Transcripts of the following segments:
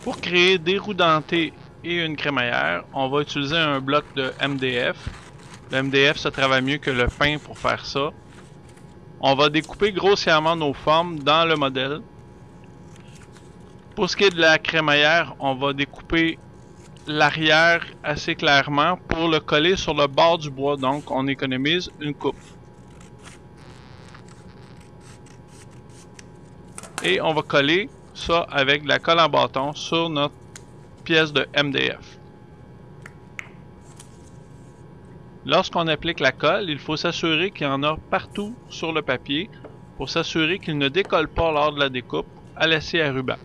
Pour créer des roues dentées et une crémaillère, on va utiliser un bloc de MDF. Le MDF, ça travaille mieux que le pain pour faire ça. On va découper grossièrement nos formes dans le modèle. Pour ce qui est de la crémaillère, on va découper l'arrière assez clairement pour le coller sur le bord du bois, donc on économise une coupe. Et on va coller ça avec de la colle en bâton sur notre pièce de MDF. Lorsqu'on applique la colle, il faut s'assurer qu'il y en a partout sur le papier pour s'assurer qu'il ne décolle pas lors de la découpe à la scie à ruban.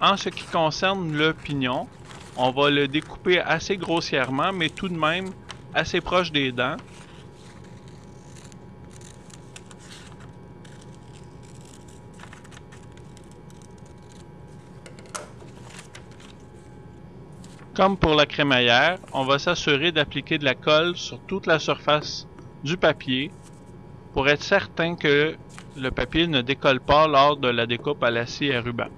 En ce qui concerne le pignon, on va le découper assez grossièrement, mais tout de même assez proche des dents. Comme pour la crémaillère, on va s'assurer d'appliquer de la colle sur toute la surface du papier pour être certain que le papier ne décolle pas lors de la découpe à la scie à ruban.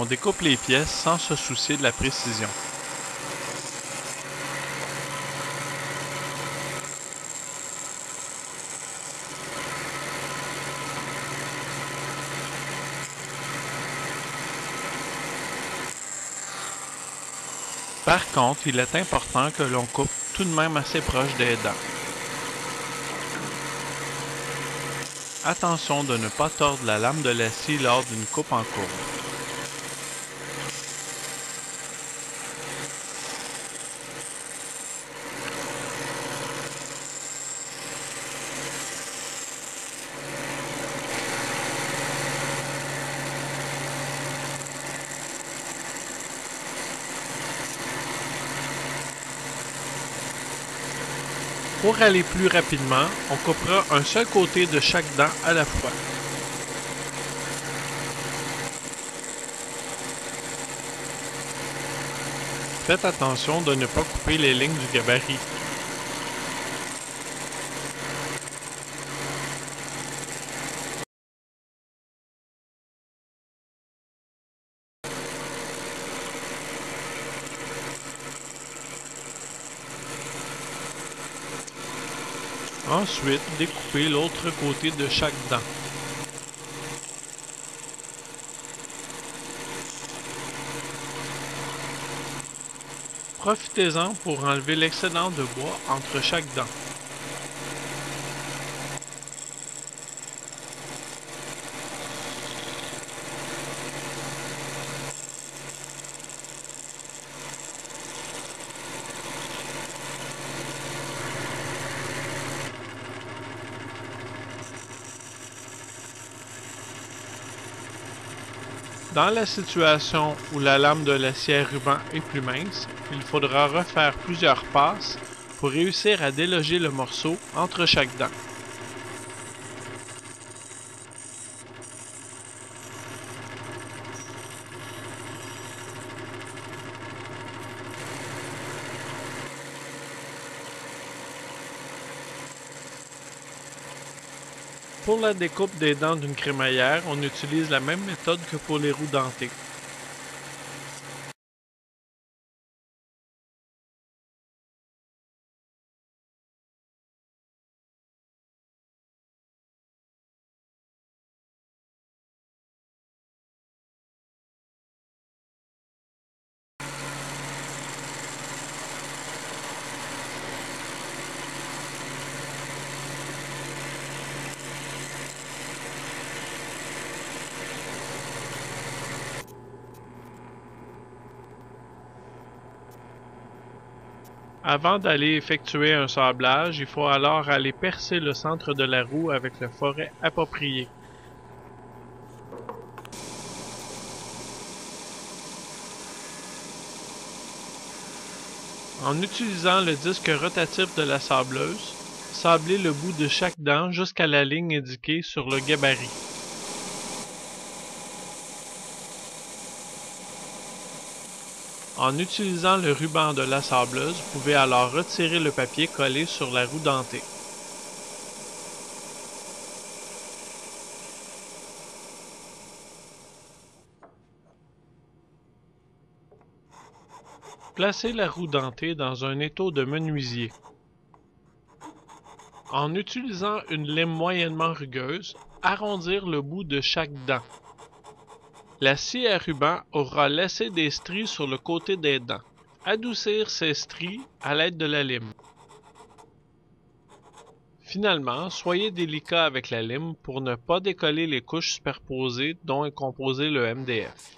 On découpe les pièces sans se soucier de la précision. Par contre, il est important que l'on coupe tout de même assez proche des dents. Attention de ne pas tordre la lame de la scie lors d'une coupe en courbe. Pour aller plus rapidement, on coupera un seul côté de chaque dent à la fois. Faites attention de ne pas couper les lignes du gabarit. Ensuite, découpez l'autre côté de chaque dent. Profitez-en pour enlever l'excédent de bois entre chaque dent. Dans la situation où la lame de la scie à ruban est plus mince, il faudra refaire plusieurs passes pour réussir à déloger le morceau entre chaque dent. Pour la découpe des dents d'une crémaillère, on utilise la même méthode que pour les roues dentées. Avant d'aller effectuer un sablage, il faut alors aller percer le centre de la roue avec le forêt approprié. En utilisant le disque rotatif de la sableuse, sablez le bout de chaque dent jusqu'à la ligne indiquée sur le gabarit. En utilisant le ruban de la sableuse, vous pouvez alors retirer le papier collé sur la roue dentée. Placez la roue dentée dans un étau de menuisier. En utilisant une lime moyennement rugueuse, arrondir le bout de chaque dent. La scie à ruban aura laissé des stries sur le côté des dents. Adoucir ces stries à l'aide de la lime. Finalement, soyez délicat avec la lime pour ne pas décoller les couches superposées dont est composé le MDF.